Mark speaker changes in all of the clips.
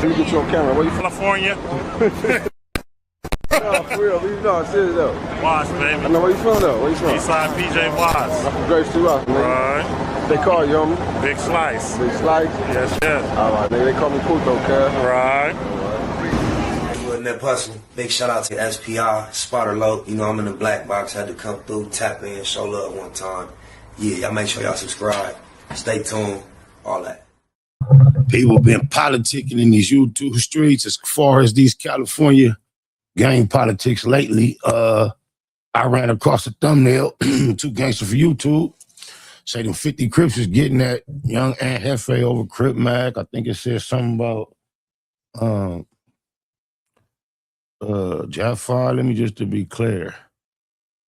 Speaker 1: Let me get you on camera. Where you from?
Speaker 2: California.
Speaker 1: No, for real. No, I'm serious though.
Speaker 2: Watts, baby.
Speaker 1: I know where you from though. Where you from?
Speaker 2: Eastside PJ Watts.
Speaker 1: I'm from Grace 2 Rock.
Speaker 2: Right.
Speaker 1: They call you, homie?
Speaker 2: Big Slice.
Speaker 1: Big Slice?
Speaker 2: Yes, yes.
Speaker 1: All right, nigga. They call me Puto, cuz.
Speaker 2: Right.
Speaker 3: That hustle. Big shout out to SPI, Spotter Low. You know, I'm in the black box. Had to come through, tap in, show love one time. Yeah, y'all make sure y'all subscribe. Stay tuned. All that.
Speaker 4: People been politicking in these YouTube streets as far as these California gang politics lately. I ran across a thumbnail, 2 gangsters for YouTube. Say them 50 Crips is getting that young Aunt Jefe over Crip Mac. I think it says something about Jap5. Let me just to be clear.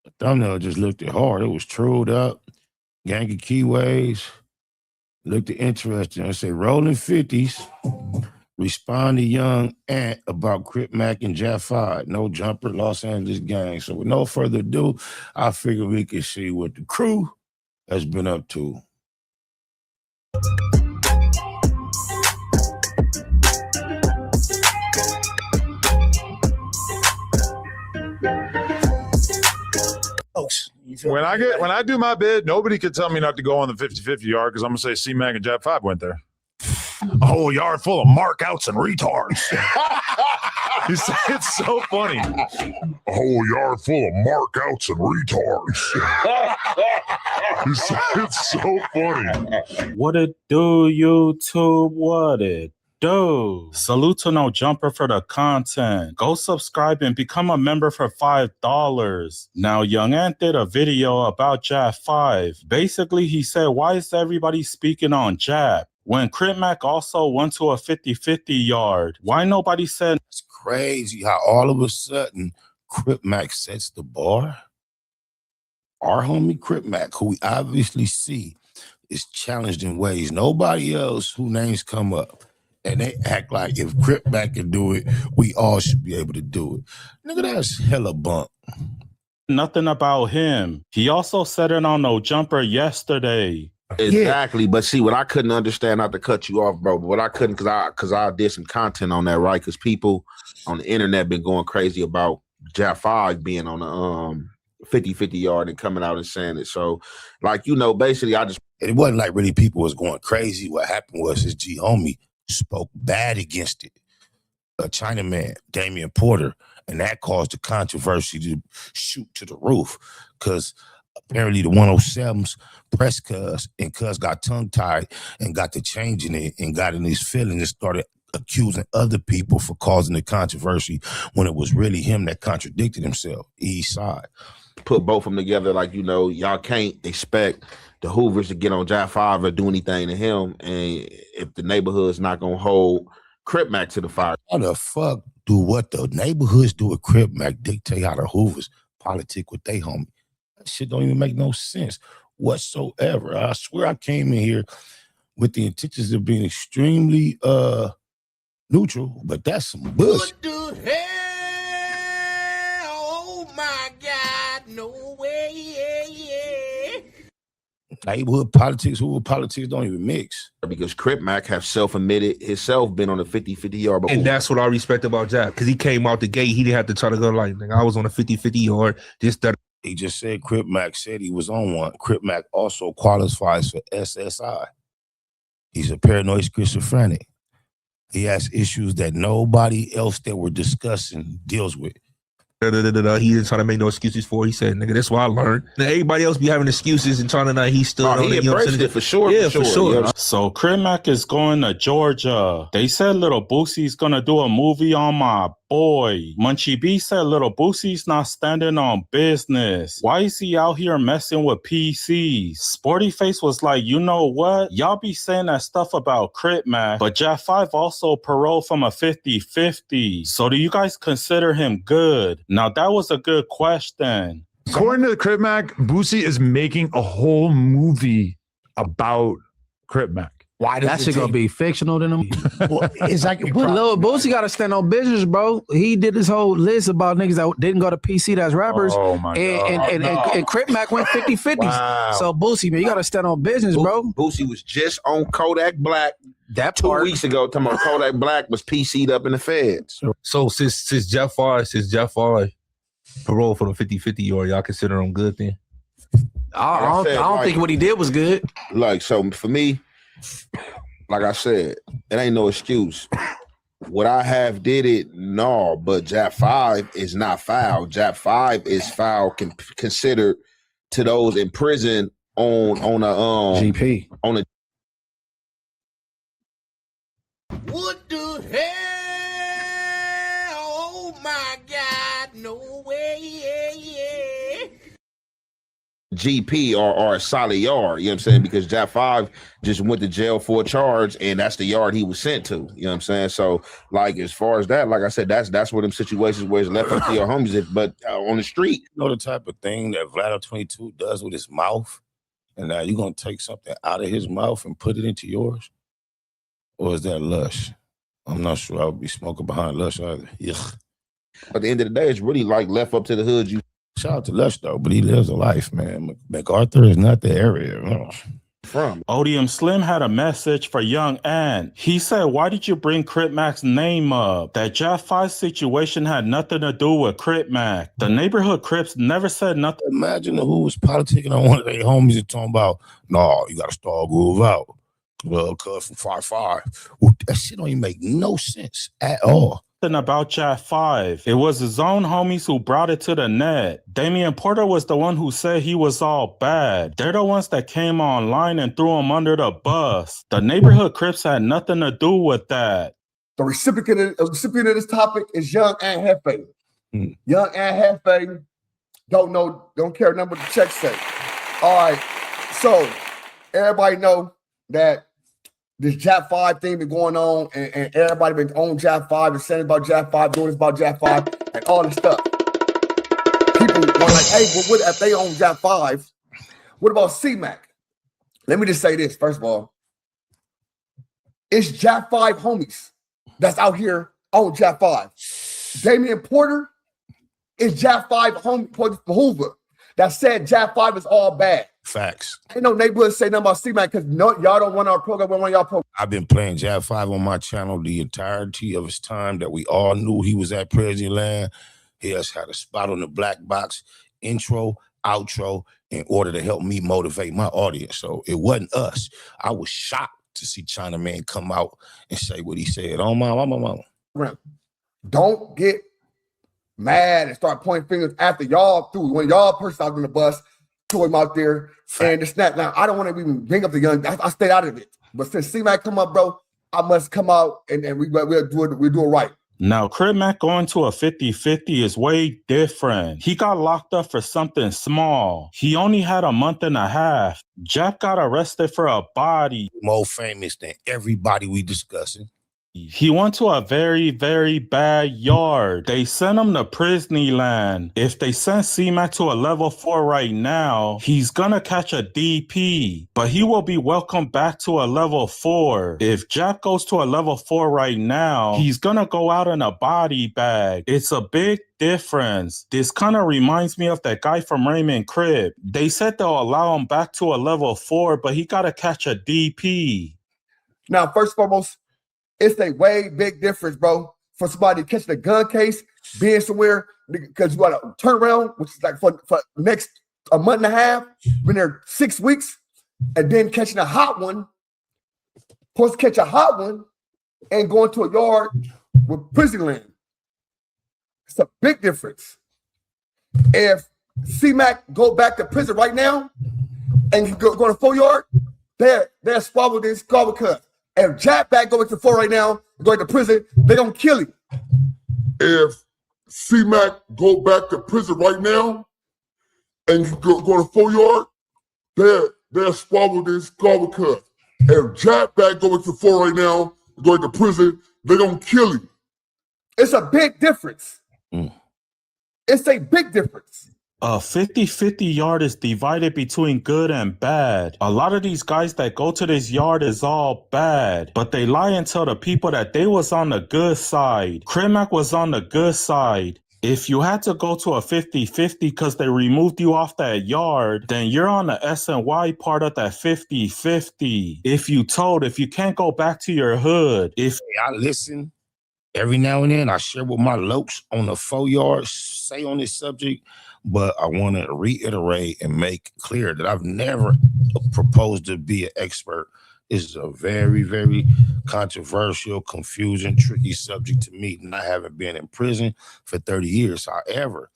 Speaker 4: The thumbnail just looked it hard. It was trued up. Gang of Keyways. Looked interesting. I say rolling 50s. Respond to young Aunt about Crip Mac and Jap5. No jumper, Los Angeles gang. So with no further ado, I figured we could see what the crew has been up to.
Speaker 5: When I do my bid, nobody could tell me not to go on the 50-50 yard because I'm gonna say C-Mac and Jap5 went there. A whole yard full of markouts and retards. It's so funny. A whole yard full of markouts and retards. It's so funny.
Speaker 6: What it do, YouTube? What it do? Salute to No Jumper for the content. Go subscribe and become a member for $5. Now, Young Ant did a video about Jap5. Basically, he said, why is everybody speaking on Jap? When Crip Mac also went to a 50-50 yard, why nobody said?
Speaker 4: It's crazy how all of a sudden Crip Mac sets the bar. Our homie Crip Mac, who we obviously see is challenged in ways nobody else who names come up. And they act like if Crip Mac can do it, we all should be able to do it. Nigga, that's hella bunk.
Speaker 6: Nothing about him. He also said it on No Jumper yesterday.
Speaker 7: Exactly, yeah. But see, what I couldn't understand, not to cut you off, bro, but what I couldn't, because I did some content on that, right? Because people on the internet been going crazy about Jap5 being on the 50-50 yard and coming out and saying it. So, like, you know, basically,
Speaker 4: it wasn't like really people was going crazy. What happened was his G homie spoke bad against it. A Chinaman, Damian Porter, and that caused the controversy to shoot to the roof because apparently the 107s pressed Cuz, and Cuz got tongue-tied and got to changing it and got in his feelings and started accusing other people for causing the controversy when it was really him that contradicted himself, East Side.
Speaker 7: Put both of them together, like, you know, y'all can't expect the Hoovers to get on Jap5 or do anything to him, and if the neighborhood's not gonna hold Crip Mac to the fire.
Speaker 4: How the fuck do what the neighborhoods do with Crip Mac dictate how the Hoovers politic with they homie? That shit don't even make no sense whatsoever. I swear I came in here with the intentions of being extremely neutral, but that's some bullshit.
Speaker 8: What the hell? Oh my God, no way, yeah.
Speaker 4: Neighborhood politics, Hoover politics don't even mix.
Speaker 7: Because Crip Mac have self-admitted himself been on the 50-50 yard before.
Speaker 9: And that's what I respect about Jap, because he came out the gate, he didn't have to try to go like, I was on a 50-50 yard, this, that.
Speaker 4: He just said Crip Mac said he was on one. Crip Mac also qualifies for SSI. He's a paranoid schizophrenic. He has issues that nobody else that we're discussing deals with.
Speaker 9: He didn't try to make no excuses for it. He said, nigga, that's what I learned. Now, everybody else be having excuses and trying to he stood on
Speaker 7: he
Speaker 9: it.
Speaker 7: embraced it for sure.
Speaker 9: Yeah,
Speaker 7: for sure.
Speaker 9: Yeah.
Speaker 6: So Crip Mac is going to Georgia. They said Little Boosie's gonna do a movie on my boy. Munchie B said Little Boosie's not standing on business. Why is he out here messing with PCs? Sporty Face was like, you know what? Y'all be saying that stuff about Crip Mac, but Jap5 also paroled from a 50-50. So do you guys consider him good? Now that was a good question.
Speaker 5: According to the Crip Mac, Boosie is making a whole movie about Crip Mac.
Speaker 4: Why does
Speaker 10: That
Speaker 4: it
Speaker 10: shit gonna
Speaker 4: take-
Speaker 10: be fictional to them.
Speaker 4: Well, it's like
Speaker 10: But Lil Boosie got to stand on business, bro. He did this whole list about niggas that didn't go to PC that's rappers.
Speaker 5: Oh my
Speaker 10: and,
Speaker 5: God.
Speaker 10: and Crip Mac went 50-50.
Speaker 7: Wow.
Speaker 10: So Boosie, man, you got to stand on business, bro.
Speaker 7: Boosie was just on Kodak Black
Speaker 10: That
Speaker 7: 2
Speaker 10: part.
Speaker 7: weeks ago. Talking about Kodak Black was PC'd up in the feds.
Speaker 9: So since Jap5 parole for the 50-50 yard, y'all consider him good then?
Speaker 10: I don't think what he did was good.
Speaker 7: Like, so for me, like I said, it ain't no excuse. Would I have did it? No, but Jap5 is not foul. Jap5 is foul considered to those in prison on a
Speaker 10: GP.
Speaker 7: on a.
Speaker 8: What the hell? Oh my God, no way.
Speaker 7: GP or a solid yard, you know what I'm saying? Because Jap5 just went to jail for a charge, and that's the yard he was sent to. You know what I'm saying? So, like, as far as that, like I said, that's one of them situations where it's left up to your homies. But on the street,
Speaker 4: You know the type of thing that Vlad 22 does with his mouth? And now you're gonna take something out of his mouth and put it into yours? Or is that Lush? I'm not sure I would be smoking behind Lush either. Yuck.
Speaker 7: at the end of the day, it's really like left up to the hood. You
Speaker 4: Shout out to Lush though, but he lives a life, man. MacArthur is not the area. No.
Speaker 7: from.
Speaker 6: Odium Slim had a message for Young Ant. He said, why did you bring Crip Mac's name up? That Jap5 situation had nothing to do with Crip Mac. The neighborhood Crips never said nothing.
Speaker 4: Imagine who was politicking on one of their homies and talking about, no, you gotta start groove out. Well, cuz from 5-5. Well, that shit don't even make no sense at all.
Speaker 6: About Jap5. It was his own homies who brought it to the net. Damian Porter was the one who said he was all bad. They're the ones that came online and threw him under the bus. The neighborhood Crips had nothing to do with that.
Speaker 11: The recipient of this topic is Young and Jefe. Young and Jefe don't care number the check say. All right, so everybody know that this Jap5 thing been going on, and everybody been on Jap5 and saying about Jap5, doing this about Jap5, and all this stuff. People were like, hey, well, what if they own Jap5? What about C-Mac? Let me just say this, first of all. It's Jap5 homies that's out here on Jap5. Damian Porter is Jap5 homie from Hoover that said Jap5 is all bad.
Speaker 4: Facts.
Speaker 11: Ain't no neighborhood say nothing about C-Mac because y'all don't want our program, we want y'all program.
Speaker 4: I've been playing Jap5 on my channel the entirety of his time that we all knew he was at Prison Land. He has had a spot on the black box, intro, outro, in order to help me motivate my audience. So it wasn't us. I was shocked to see Chinaman come out and say what he said. Oh, my.
Speaker 11: Don't get mad and start pointing fingers after y'all through. When y'all pushed out on the bus, threw him out there, and it's not. Now, I don't want to even bring up the young. I stayed out of it. But since C-Mac come up, bro, I must come out and we'll do it right.
Speaker 6: Now, Crip Mac going to a 50-50 is way different. He got locked up for something small. He only had a month and a half. Jap got arrested for a body.
Speaker 4: More famous than everybody we discussing.
Speaker 6: He went to a very, very bad yard. They sent him to Prisneyland. If they send C-Mac to a level 4 right now, he's gonna catch a DP, but he will be welcomed back to a level 4. If Jap goes to a level 4 right now, he's gonna go out in a body bag. It's a big difference. This kind of reminds me of that guy from Raymond Crib. They said they'll allow him back to a level 4, but he gotta catch a DP.
Speaker 11: Now, first and foremost, it's a way big difference, bro, for somebody catching a gun case, being somewhere, because you got to turn around, which is like for next a month and a half, been there 6 weeks, and then catching a hot one, supposed to catch a hot one, and going to a yard with prison land. It's a big difference. If C-Mac go back to prison right now, and you go to 4 yard, they're squabble this, squabble cut. If Jap back going to 4 right now, going to prison, they gonna kill him.
Speaker 12: If C-Mac go back to prison right now and you go to 4 yard, they're squabble this, squabble cut. If Jap back going to 4 right now, going to prison, they gonna kill him.
Speaker 11: It's a big difference. It's a big difference.
Speaker 6: A 50-50 yard is divided between good and bad. A lot of these guys that go to this yard is all bad, but they lie and tell the people that they was on the good side. Crimac was on the good side. If you had to go to a 50-50 because they removed you off that yard, then you're on the S&Y part of that 50-50. If you can't go back to your hood,
Speaker 4: I listen every now and then, I share what my lokes on the 4 yards say on this subject, but I want to reiterate and make clear that I've never proposed to be an expert. This is a very, very controversial, confusing, tricky subject to me, and I haven't been in prison for 30 years. However,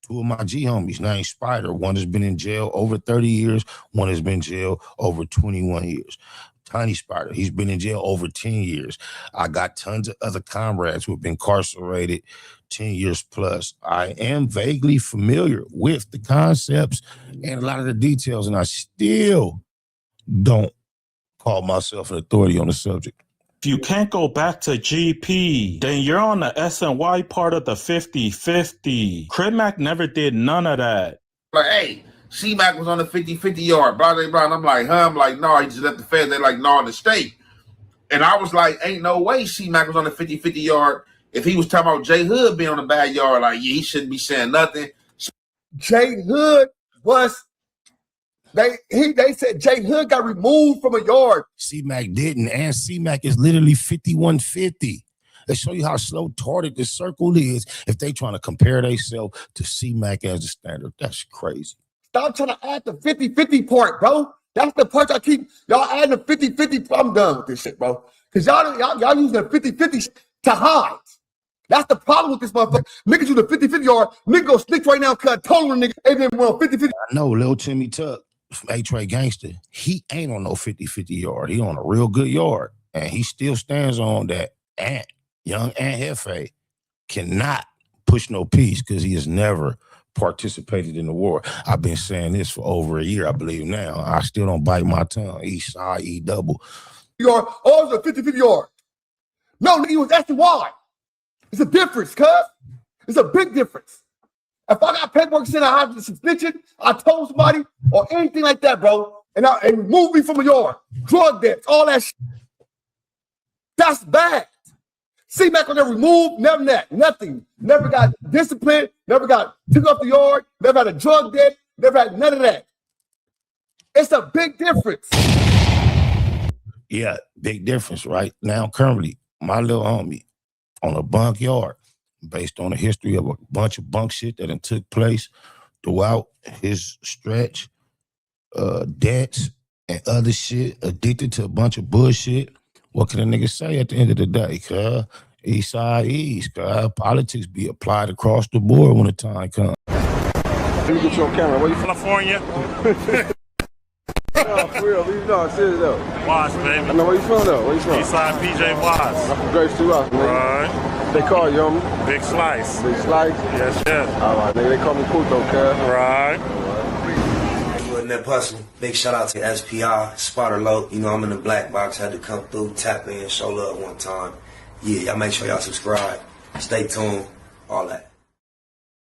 Speaker 4: 2 of my G homies named Spider, one has been in jail over 30 years, one has been in jail over 21 years. Tiny Spider, he's been in jail over 10 years. I got tons of other comrades who have been incarcerated 10 years plus. I am vaguely familiar with the concepts and a lot of the details, and I still don't call myself an authority on the subject.
Speaker 6: If you can't go back to GP, then you're on the S&Y part of the 50-50. Crimac never did none of that.
Speaker 7: Like, hey, C-Mac was on the 50-50 yard, blah, blah, blah. And I'm like, huh? I'm like, no, he just left the feds. They're like, no, in the state. And I was like, ain't no way C-Mac was on the 50-50 yard. If he was talking about J Hood being on the bad yard, like, yeah, he shouldn't be saying nothing.
Speaker 11: J Hood was, they said J Hood got removed from a yard.
Speaker 4: C-Mac didn't, and C-Mac is literally 51-50. They show you how slow-tarded the circle is if they trying to compare themselves to C-Mac as the standard. That's crazy.
Speaker 11: Stop trying to add the 50-50 part, bro. That's the part y'all adding the 50-50. I'm done with this shit, bro. Because y'all using the 50-50 to hide. That's the problem with this motherfucker. Niggas use the 50-50 yard. Nigga go slick right now, cut total nigga. Ain't been on 50-50.
Speaker 4: I know Lil Timmy Tuck from A-Tray Gangster. He ain't on no 50-50 yard. He on a real good yard. And he still stands on that Ant, young Ant Jefe, cannot push no peace because he has never participated in the war. I've been saying this for over a year, I believe now. I still don't bite my tongue. East side, E double.
Speaker 11: Yard, oh, it's a 50-50 yard. No, nigga, it was S&Y. It's a difference, cuz. It's a big difference. If I got paperwork saying I have some snitching, I told somebody or anything like that, bro, and remove me from a yard, drug debts, all that shit. That's bad. C-Mac on there removed, never that, nothing. Never got disciplined, never got took off the yard, never had a drug debt, never had none of that. It's a big difference.
Speaker 4: Yeah, big difference, right? Now, currently, my little homie on a bunk yard, based on the history of a bunch of bunk shit that took place throughout his stretch, debts and other shit, addicted to a bunch of bullshit. What can a nigga say at the end of the day, cuz? East side East, cuz. Politics be applied across the board when the time comes.
Speaker 1: Let me get you on camera. Where you from?
Speaker 2: California.
Speaker 1: No, for real. You know, serious though.
Speaker 2: Watts, baby.
Speaker 1: I know where you from though. Where you from?
Speaker 2: Eastside PJ Watts.
Speaker 1: I'm from Grace 2 House, nigga.
Speaker 2: Right.
Speaker 1: They call you, homie?
Speaker 2: Big Slice.
Speaker 1: Big Slice?
Speaker 2: Yes, yes.
Speaker 1: All right, nigga. They call me Puto, cuz.
Speaker 2: Right.
Speaker 3: In that hustle. Big shout out to SPI, Spotter Low. You know, I'm in the black box, had to come through, tap in, show love one time. Yeah, y'all make sure y'all subscribe. Stay tuned, all that.